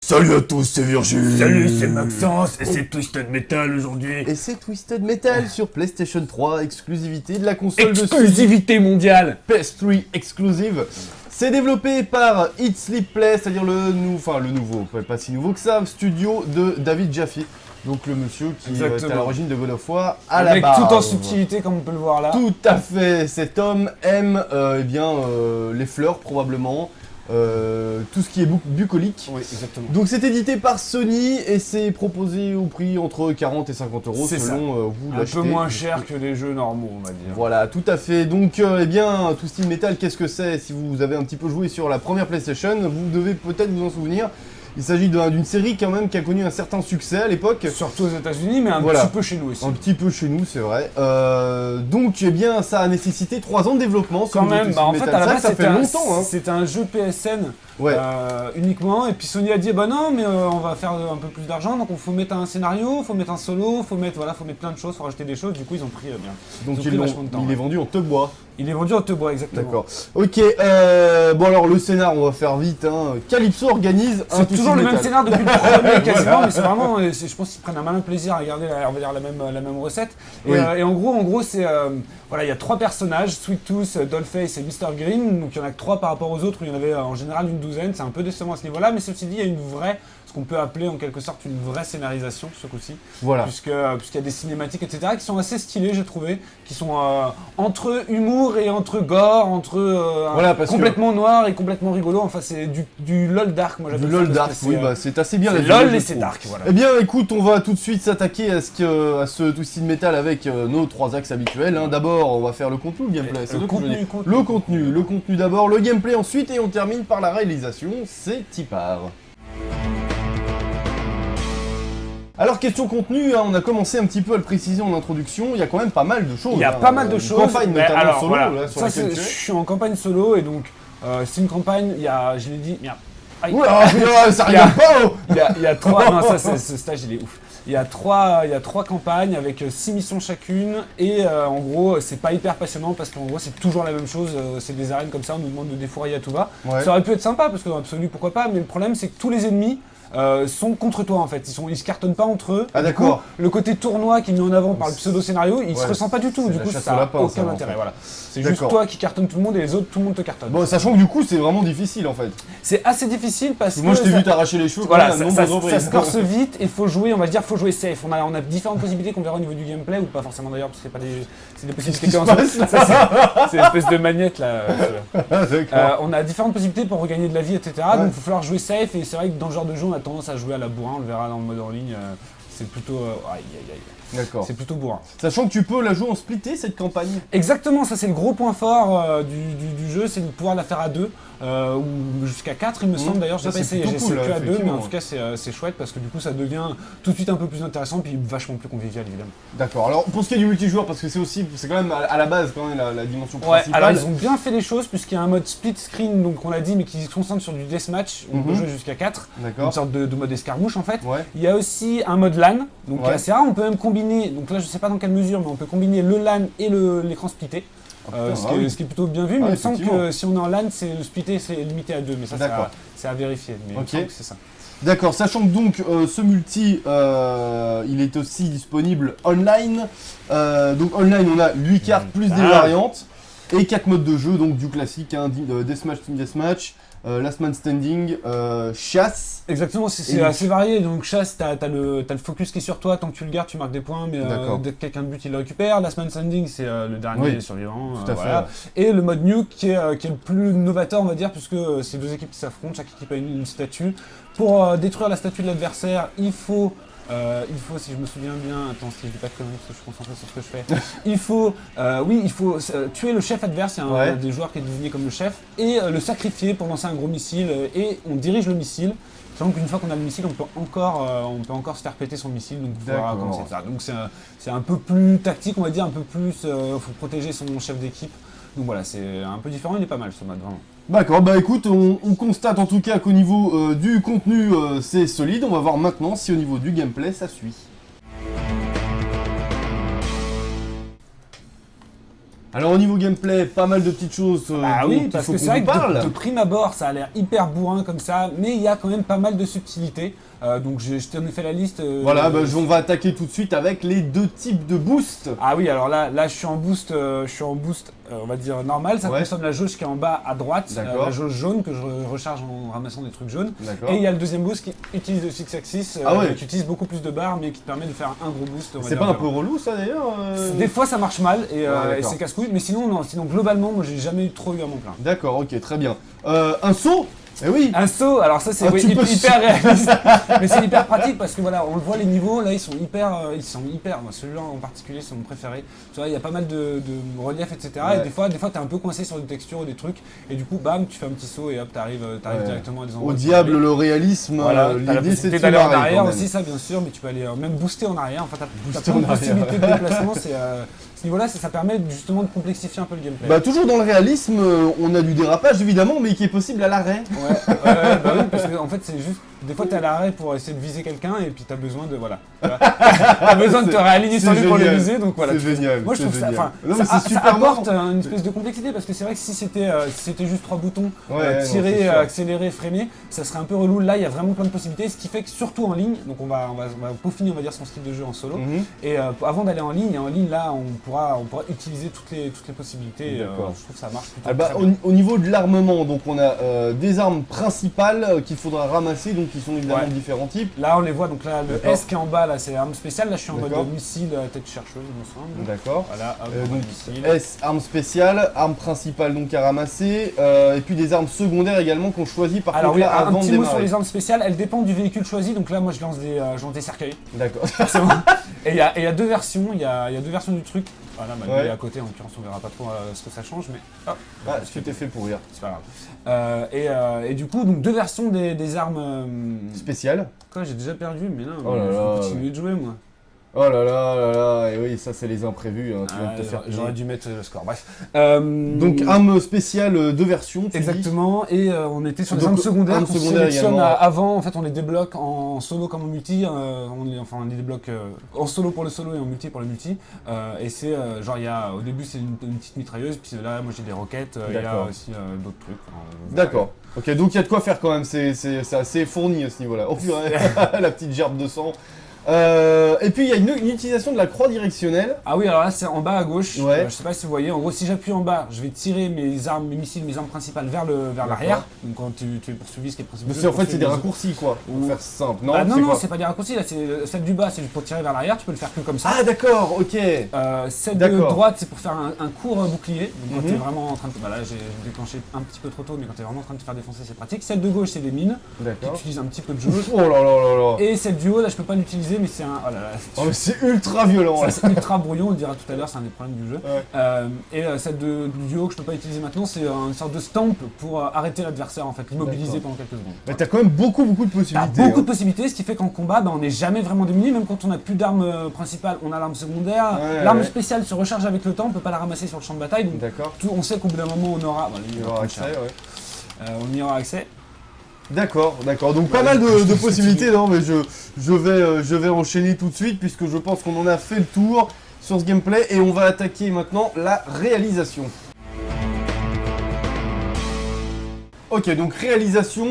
Salut à tous, c'est Virgile. Salut, c'est Maxence et c'est Twisted Metal aujourd'hui. Et c'est Twisted Metal sur PlayStation 3, exclusivité de la console Exclusivité mondiale. PS3 Exclusive. C'est développé par Eat Sleep Play, c'est-à-dire le nouveau, pas si nouveau que ça, studio de David Jaffe. Donc le monsieur qui est à l'origine de God of War à la base. Avec tout en subtilité comme on peut le voir là. Tout à fait, cet homme aime les fleurs probablement. Tout ce qui est bucolique. Oui, exactement. Donc c'est édité par Sony et c'est proposé au prix entre 40 et 50 euros selon vous l'achetez. Un peu moins cher que les jeux normaux, on va dire. Voilà, tout à fait. Donc Twisted Metal, qu'est-ce que c'est? Si vous avez un petit peu joué sur la première PlayStation, vous devez peut-être vous en souvenir. Il s'agit d'une série quand même qui a connu un certain succès à l'époque. Surtout aux États-Unis, mais un petit peu chez nous aussi. Un petit peu chez nous, c'est vrai. Donc, ça a nécessité 3 ans de développement. Quand même, en fait, à la base, ça fait longtemps. C'était un jeu PSN uniquement. Et puis Sony a dit, bah non, mais on va faire un peu plus d'argent. Donc, il faut mettre un scénario, il faut mettre un solo, faut mettre plein de choses, faut rajouter des choses. Du coup, ils ont pris bien. Donc, il est vendu en te bois. Il est vendu en te bois, exactement. D'accord. Ok, bon alors le scénar, on va faire vite. Calypso organise un C'est toujours le même scénar depuis le premier quasiment, mais c'est vraiment, je pense qu'ils prennent un malin plaisir à regarder la même recette. Et en gros, c'est, voilà, il y a 3 personnages, Sweet Tooth, Dollface et Mr. Green. Donc il y en a que 3 par rapport aux autres, où il y en avait en général une douzaine. C'est un peu décevant à ce niveau-là, mais ceci dit, il y a ce qu'on peut appeler en quelque sorte une vraie scénarisation ce coup-ci. Voilà. Puisqu'il y a des cinématiques, etc., qui sont assez stylées, j'ai trouvé, qui sont entre humour et entre gore, complètement noir et complètement rigolo. Enfin, c'est du LOL dark, moi j'appelle ça. Du LOL dark, oui, c'est assez bien. C'est LOL et c'est dark, voilà. Eh bien, écoute, on va tout de suite s'attaquer à ce Twisted Metal avec nos 3 axes habituels. D'abord, on va faire le contenu, le gameplay. Le contenu d'abord, le gameplay ensuite, et on termine par la réalisation. C'est Tipar. Alors, question contenu, on a commencé un petit peu à le préciser en introduction, il y a quand même pas mal de choses. Il y a pas mal de choses. Campagne notamment solo, voilà. là, sur laquelle je suis en campagne solo, et donc c'est une campagne, je l'ai dit, merde. Oula, ça rigole pas. Il y a 3, non, ce stage il est ouf. Il y a 3 campagnes avec 6 missions chacune, et en gros c'est pas hyper passionnant parce qu'en gros c'est toujours la même chose, c'est des arènes comme ça, on nous demande de défourailler à tout va. Ouais. Ça aurait pu être sympa parce que dans l'absolu pourquoi pas, mais le problème c'est que tous les ennemis sont contre toi en fait, ils se cartonnent pas entre eux. Ah d'accord. Le côté tournoi qui est mis en avant par le pseudo-scénario, il se ressent pas du tout, du coup ça n'a aucun intérêt. Voilà. C'est juste toi qui cartonne tout le monde et les autres, tout le monde te cartonne. Bon, sachant que du coup c'est vraiment difficile en fait. C'est assez difficile parce que... Moi je t'ai vu t'arracher les cheveux, voilà, ça se corse vite et faut jouer, on va dire, faut jouer safe. On a différentes possibilités qu'on verra au niveau du gameplay, ou pas forcément d'ailleurs, parce que c'est des possibilités comme ça. C'est une espèce de magnette là. On a différentes possibilités pour regagner de la vie, etc. Donc il va falloir jouer safe, et c'est vrai que dans ce genre de jeu on a tendance à jouer à la bourrin, on le verra dans le mode en ligne. C'est plutôt... D'accord. C'est plutôt bourrin. Sachant que tu peux la jouer en splitté cette campagne. Exactement, ça c'est le gros point fort du jeu, c'est de pouvoir la faire à 2 ou jusqu'à 4 il me semble. D'ailleurs, j'ai pas essayé, j'ai essayé que à 2, mais en tout cas c'est chouette parce que du coup ça devient tout de suite un peu plus intéressant, puis vachement plus convivial évidemment. D'accord, alors pour ce qui est du multijoueur, parce que c'est quand même à la base quand même la dimension principale. Alors ils ont bien fait les choses puisqu'il y a un mode split screen, donc on l'a dit, mais qui se concentre sur du deathmatch, on peut jouer jusqu'à 4, une sorte de mode escarmouche en fait. Il y a aussi un mode LAN, donc qui est assez rare, on peut même combiner, donc là je sais pas dans quelle mesure, mais on peut combiner le LAN et l'écran splitté. Ce qui est plutôt bien vu, mais il me semble que si on est en LAN, le splitté c'est limité à 2, mais ça c'est à vérifier, mais il me semble que c'est ça. D'accord, sachant que donc ce multi, il est aussi disponible online. Donc online on a 8 cartes plus des variantes, et 4 modes de jeu, donc du classique, Deathmatch, Team Deathmatch, Last Man Standing, chasse. Exactement, c'est assez varié. Donc chasse, t'as le focus qui est sur toi, tant que tu le gardes tu marques des points, mais dès que quelqu'un de but il le récupère. Last Man Standing c'est le dernier survivant. Tout à fait. Et le mode nuke qui est le plus novateur on va dire, puisque c'est 2 équipes qui s'affrontent, chaque équipe a une statue. Pour détruire la statue de l'adversaire, il faut, si je me souviens bien, attends, si je dis pas de conneries parce que je suis concentré sur ce que je fais, il faut tuer le chef adverse, il y a un des joueurs qui est désigné comme le chef, et le sacrifier pour lancer un gros missile, et on dirige le missile. Sachant qu'une fois qu'on a le missile, on peut encore se faire péter son missile, donc il faudra commencer ça. Donc c'est un peu plus tactique, on va dire, un peu plus, faut protéger son chef d'équipe. Donc voilà, c'est un peu différent, il est pas mal ce mode, vraiment. D'accord, bah écoute, on constate en tout cas qu'au niveau du contenu, c'est solide. On va voir maintenant si au niveau du gameplay, ça suit. Alors au niveau gameplay, pas mal de petites choses Ah dont oui, il parce faut que qu'on c'est vrai vous que parle. de prime abord, ça a l'air hyper bourrin comme ça, mais il y a quand même pas mal de subtilités. Donc je t'en ai fait la liste. Voilà, on va attaquer tout de suite avec les deux types de boost. Ah oui, alors là je suis en boost, on va dire normal. Ça Ouais. consomme la jauge qui est en bas à droite, D'accord. la jauge jaune que je recharge en ramassant des trucs jaunes. D'accord. Et il y a le deuxième boost qui utilise le Six Axis, Ah ouais. qui utilise beaucoup plus de barres, mais qui te permet de faire un gros boost. on va C'est dire, pas un devant. peu relou ça d'ailleurs Des fois ça marche mal et d'accord. c'est casse-couille, mais sinon non, sinon globalement moi j'ai jamais trop eu à m'en plaindre. D'accord, ok, très bien. Un saut. Eh oui. Un saut, alors ça c'est Ah, oui, tu peux hyper réaliste, mais c'est hyper pratique parce que voilà, on le voit les niveaux là ils sont hyper, moi celui-là en particulier c'est mon préféré. Tu vois il y a pas mal de relief etc. Ouais. Et des fois t'es un peu coincé sur des textures ou des trucs et du coup bam tu fais un petit saut et hop t'arrives Ouais. directement à des endroits. Au où tu diable veux aller. le réalisme. Voilà, t'as la L'idée c'est de possibilité se d'aller en marrer, quand arrière même. aussi ça bien sûr, mais tu peux aller même booster en arrière. Enfin t'as Booster plein de en arrière. possibilités de déplacement. C'est ce niveau-là ça permet justement de complexifier un peu le gameplay. Bah toujours dans le réalisme, on a du dérapage évidemment, mais qui est possible à l'arrêt. Ouais, bah oui, parce que en fait c'est juste, des fois t'es à l'arrêt pour essayer de viser quelqu'un et puis t'as besoin de, voilà. T'as besoin de te réaligner sur c'est lui pour le génial. viser, donc voilà. C'est génial. Moi je c'est trouve ça, génial. enfin, Non, mais ça, c'est ça super apporte marrant. une espèce de complexité parce que c'est vrai que si c'était juste trois boutons, Ouais, non, tirer, c'est sûr. accélérer, freiner, ça serait un peu relou. Là il y a vraiment plein de possibilités, ce qui fait que surtout en ligne, donc on va peaufiner on va dire son style de jeu en solo. Mhm. Et avant d'aller en ligne là on pourra utiliser toutes les possibilités. D'accord. Je trouve que ça marche plutôt Ah bah, très bien. au niveau de l'armement, donc on a des armes principales qu'il faudra ramasser, donc qui sont évidemment Ouais. de différents types. Là on les voit, donc là le D'accord. S qui est en bas là c'est arme spéciale, là je suis en D'accord. mode missile tête chercheuse il me semble. D'accord. Voilà, hop, Donc missile. S, arme spéciale, arme principale donc à ramasser, et puis des armes secondaires également qu'on choisit par Alors contre oui, là, un avant de petit mot sur démarrer. les armes spéciales, elles dépendent du véhicule choisi, donc là moi je lance des cercueils. D'accord. C'est bon. Et il y a deux versions, il y a deux versions du truc. Voilà, bah, Ouais. lui est à côté, en l'occurrence on verra pas trop ce que ça change, mais hop, Ah, tu t'es fait pour rire. c'est pas grave. Et du coup, donc deux versions des armes. Spécial. Quoi, j'ai déjà perdu, mais non, Oh là il là. faut continuer de jouer moi. Oh là là, et oui, ça c'est les imprévus, hein, tu viens de te faire J'aurais payer. dû mettre le score, bref. Donc arme spéciale de version, tu dis. Exactement, et on était sur les Donc, armes secondaires armes qu'on secondaires sélectionne également. avant, en fait on les débloque en solo comme en multi, on les débloque en solo pour le solo et en multi pour le multi, et c'est genre au début c'est une petite mitrailleuse, puis là moi j'ai des roquettes, il y a D'accord. aussi d'autres trucs. D'accord. Ok, donc il y a de quoi faire quand même, c'est assez fourni à ce niveau-là. Oh purée, la petite gerbe de sang. Et puis il y a une utilisation de la croix directionnelle. Ah oui, alors là c'est en bas à gauche, Ouais. je sais pas si vous voyez, en gros si j'appuie en bas, je vais tirer mes armes, mes missiles, mes armes principales vers l'arrière, donc quand tu es poursuivi, ce qui est Mais principalement. en fait c'est des raccourcis quoi, pour Ou- faire simple. Non, Ah non, c'est non, quoi c'est pas des raccourcis, là c'est celle du bas, c'est pour tirer vers l'arrière, tu peux le faire que comme ça. Ah d'accord, ok. Celle de D'accord. droite, c'est pour faire un court bouclier. Donc quand Mhm. tu es vraiment en train de. Bah là, j'ai déclenché un petit peu trop tôt, mais quand tu es vraiment en train de te faire défoncer, c'est pratique. Celle de gauche, c'est des mines, qui D'accord. utilisent un petit peu de jauge. Oh là là là là. Et celle du haut, là, je peux pas l'utiliser, mais c'est un. Oh là là, Oh, mais c'est ultra violent. ça, là. c'est ultra brouillon, on le dira tout à l'heure, c'est un des problèmes du jeu. Ouais. Celle du haut que je peux pas utiliser maintenant, c'est une sorte de stamp pour arrêter l'adversaire, en fait, l'immobiliser D'accord. pendant quelques secondes. Mais t'as quand même beaucoup de T'as possibilités. beaucoup hein. de possibilités, ce qui fait qu'en combat, bah, on n'est jamais vraiment démuni, même quand on n'a plus d'arme principale, on a l'arme secondaire. Ouais, L'arme ouais. spéciale se recharge avec le temps, on peut pas la ramasser sur le champ de bataille, donc D'accord. on sait qu'au bout d'un moment on aura. Voilà, Il y aura accès, ouais. on y aura accès. D'accord, d'accord. Donc pas Ouais, mal je de pense possibilités, non mais je vais enchaîner tout de suite puisque je pense qu'on en a fait le tour sur ce gameplay et on va attaquer maintenant la réalisation. Ok, donc réalisation,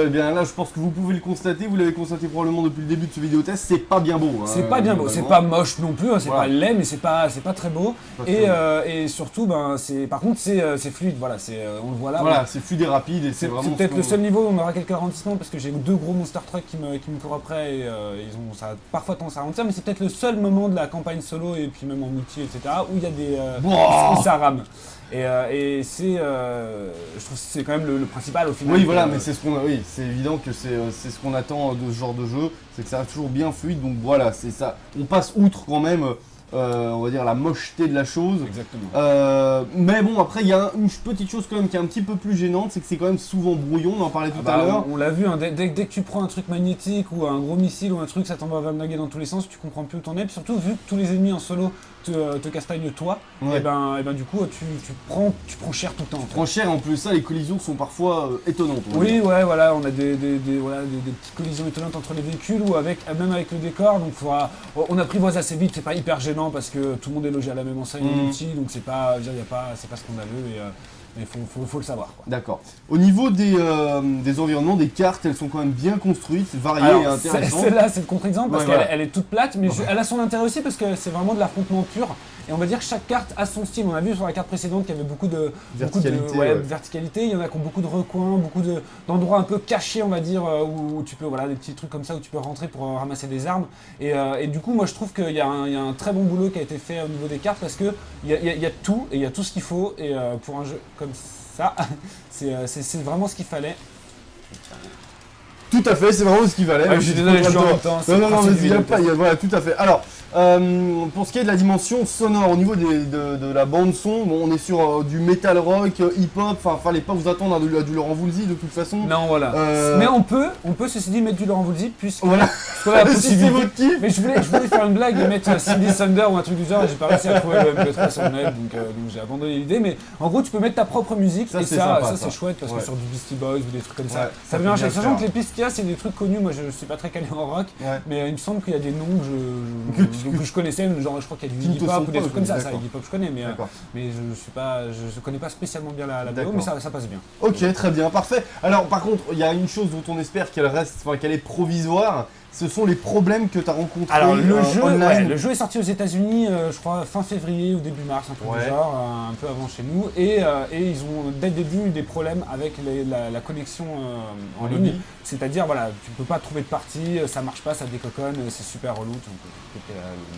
eh bien là je pense que vous pouvez le constater, vous l'avez constaté probablement depuis le début de ce vidéo test, c'est pas bien beau. Hein, C'est pas bien beau, c'est pas moche non plus, hein, c'est Voilà. pas laid, mais c'est pas très beau. Pas très Et surtout, ben, par contre, c'est fluide, voilà, on le voit là. Voilà, c'est fluide et rapide et c'est C'est vraiment. peut-être ce le qu'on- seul niveau où on aura quelques ralentissements parce que j'ai deux gros monster trucks qui me courent après et ça a parfois tendance à ralentir, mais c'est peut-être le seul moment de la campagne solo et puis même en multi, etc. où il y a des. Wow. où ça rame. Et c'est. Je trouve que c'est quand même le principal au final. Oui, voilà, que- mais c'est ce qu'on, oui, c'est évident que c'est ce qu'on attend de ce genre de jeu, c'est que ça reste toujours bien fluide. Donc voilà, c'est ça. On passe outre quand même, on va dire la mocheté de la chose. Exactement. Mais bon, après il y a une petite chose quand même qui est un petit peu plus gênante, c'est que c'est quand même souvent brouillon. On en parlait tout à l'heure. On l'a vu, hein, dès que tu prends un truc magnétique ou un gros missile ou un truc, ça t'envoie vamnaguer dans tous les sens, tu comprends plus où t'en es. Puis surtout, vu que tous les ennemis en solo te castagnent toi, Ouais. et ben du coup, tu prends cher tout le temps. En fait. Trop cher, en plus ça, les collisions sont parfois étonnantes. on va Oui, dire. ouais, voilà, on a des petites collisions étonnantes entre les véhicules ou même avec le décor. Donc on apprivoise assez vite, c'est pas hyper gênant. maintenant parce que tout le monde est logé à la même enseigne multi, donc c'est pas scandaleux mais faut le savoir, quoi. D'accord. Au niveau des environnements, des cartes, elles sont quand même bien construites, variées et intéressantes. Celle-là, c'est le contre-exemple parce Ouais, qu'elle est toute plate, mais elle a son intérêt aussi parce que c'est vraiment de l'affrontement pur. Et on va dire que chaque carte a son style. On a vu sur la carte précédente qu'il y avait beaucoup de verticalité. Il y en a qui ont beaucoup de recoins, beaucoup d'endroits un peu cachés, on va dire, où tu peux, des petits trucs comme ça où tu peux rentrer pour ramasser des armes. Et du coup, moi je trouve qu'il y a un très bon boulot qui a été fait au niveau des cartes parce que il y a tout et il y a tout ce qu'il faut. Et pour un jeu comme ça, c'est vraiment ce qu'il fallait. Tout à fait, c'est vraiment ce qu'il fallait. Je suis désolé, je joue en même temps. Non, mais il n'y a pas, voilà, tout à fait. Alors, pour ce qui est de la dimension sonore, au niveau de la bande son, bon, on est sur du metal rock, hip-hop, enfin, fallait pas vous attendre à du Laurent Voulzy de toute façon. Non, voilà. Mais on peut ceci dit mettre du Laurent Voulzy, puisque voilà. Si c'est votre kiff. Mais je voulais faire une blague de mettre Cindy Thunder ou un truc du genre, et j'ai pas réussi à trouver le MP3 sur le net, donc j'ai abandonné l'idée. Mais en gros, tu peux mettre ta propre musique, et ça c'est chouette, parce que sur du Beastie Boys ou des trucs comme ça, ça peut marcher. Sachant que les pistes qu'il y a, c'est des trucs connus. Moi, je suis pas très calé en rock, mais il me semble qu'il y a des noms que je connaissais, genre je crois qu'il y a du hip-hop ou des trucs comme ça. Ça, hip-hop je connais, mais je connais pas spécialement bien la BO, mais ça passe bien. Ok, très bien, parfait. Alors, par contre, il y a une chose dont on espère qu'elle est provisoire. Ce sont les problèmes que tu as rencontrés. Alors le jeu est sorti aux États-Unis, je crois fin février ou début mars, un truc du genre, un peu avant chez nous, et ils ont dès le début eu des problèmes avec la connexion en ligne. C'est-à-dire, tu peux pas trouver de partie, ça marche pas, ça décoconne, c'est super relou.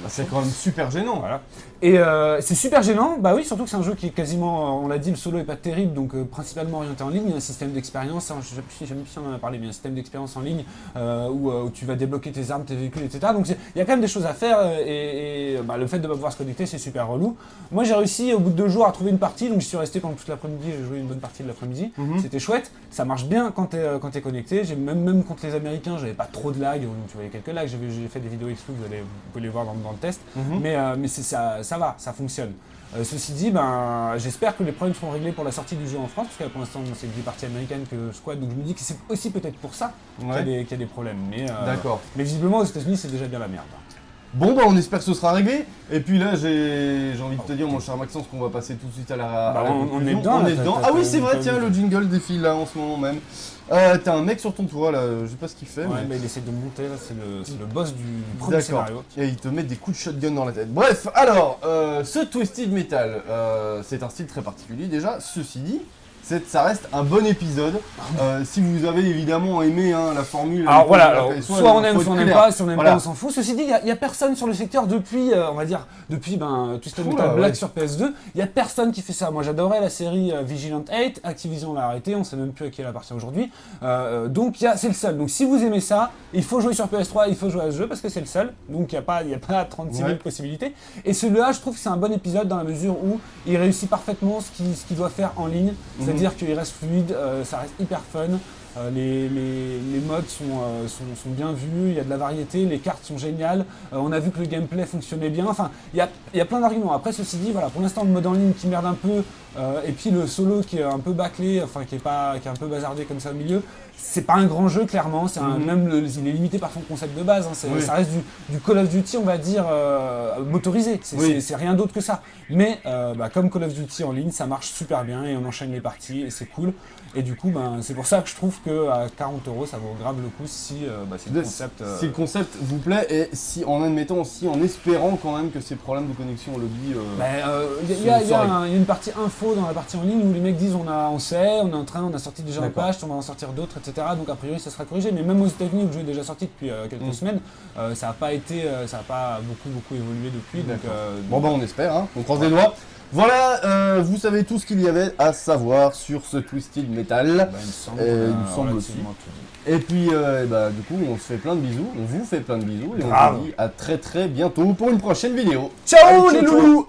C'est quand même super gênant. Voilà. Et c'est super gênant, bah oui, surtout que c'est un jeu qui est quasiment, on l'a dit, le solo est pas terrible, donc principalement orienté en ligne. Il y a un système d'expérience, je sais plus si on en a parlé, mais un système d'expérience en ligne où tu vas débloquer tes armes, tes véhicules, etc. Donc il y a quand même des choses à faire et le fait de ne pas pouvoir se connecter, c'est super relou. Moi j'ai réussi au bout de 2 jours à trouver une partie, donc je suis resté pendant toute l'après-midi, j'ai joué une bonne partie de l'après-midi. C'était chouette, ça marche bien quand t'es connecté. Même contre les Américains, j'avais pas trop de lag, tu voyais quelques lags, j'ai fait des vidéos exclusives, vous pouvez les voir dans le test, mais ça va, ça fonctionne. Ceci dit, j'espère que les problèmes seront réglés pour la sortie du jeu en France, parce que pour l'instant c'est des parties américaines que je squatte, donc je me dis que c'est aussi peut-être pour ça qu'il y a des problèmes. Mais visiblement aux États-Unis c'est déjà bien la merde. Bon on espère que ce sera réglé. Et puis là j'ai envie de te dire mon cher Maxence qu'on va passer tout de suite à la on est dedans. Ah oui c'est vrai, tiens le jingle défile là en ce moment même. T'as un mec sur ton toit là, je sais pas ce qu'il fait. Mais il essaie de monter là, c'est le boss du premier scénario. Et il te met des coups de shotgun dans la tête. Bref, alors, ce Twisted Metal, c'est un style très particulier déjà. Ceci dit, ça reste un bon épisode. Si vous avez évidemment aimé la formule. Alors voilà, soit on aime, soit on n'aime pas. Si on n'aime pas, on s'en fout. Ceci dit, il n'y a personne sur le secteur depuis, on va dire, Twisted Metal Black sur PS2. Il n'y a personne qui fait ça. Moi j'adorais la série Vigilant 8. Activision l'a arrêté, on ne sait même plus à qui elle appartient aujourd'hui. Donc c'est le seul. Donc si vous aimez ça, il faut jouer sur PS3, il faut jouer à ce jeu parce que c'est le seul. Donc il n'y a pas 36 000 possibilités. Et celui-là, je trouve que c'est un bon épisode dans la mesure où il réussit parfaitement ce qu'il doit faire en ligne. C'est-à-dire qu'il reste fluide, ça reste hyper fun, les modes sont bien vus, il y a de la variété, les cartes sont géniales, on a vu que le gameplay fonctionnait bien, enfin il y a plein d'arguments. Après ceci dit, pour l'instant le mode en ligne qui merde un peu, et puis le solo qui est un peu bâclé, qui est un peu bazardé comme ça au milieu, c'est pas un grand jeu clairement, il est limité par son concept de base, ça reste du Call of Duty on va dire motorisé, c'est rien d'autre que ça. Mais comme Call of Duty en ligne ça marche super bien et on enchaîne les parties et c'est cool. Et du coup c'est pour ça que je trouve qu'à 40 € ça vaut grave le coup si le concept vous plaît et si en admettant aussi en espérant quand même que ces problèmes de connexion au lobby il y a une partie info dans la partie en ligne où les mecs disent on a sorti déjà un patch, on va en sortir d'autres, etc. Donc a priori ça sera corrigé, mais même aux États-Unis où le jeu est déjà sorti depuis quelques semaines, ça n'a pas beaucoup évolué depuis. Donc, on espère, on croise les doigts. Voilà, vous savez tout ce qu'il y avait à savoir sur ce Twisted Metal. Il me semble aussi. Et puis, du coup, on se fait plein de bisous, on vous fait plein de bisous et on vous dit à très très bientôt pour une prochaine vidéo. Ciao les loulous.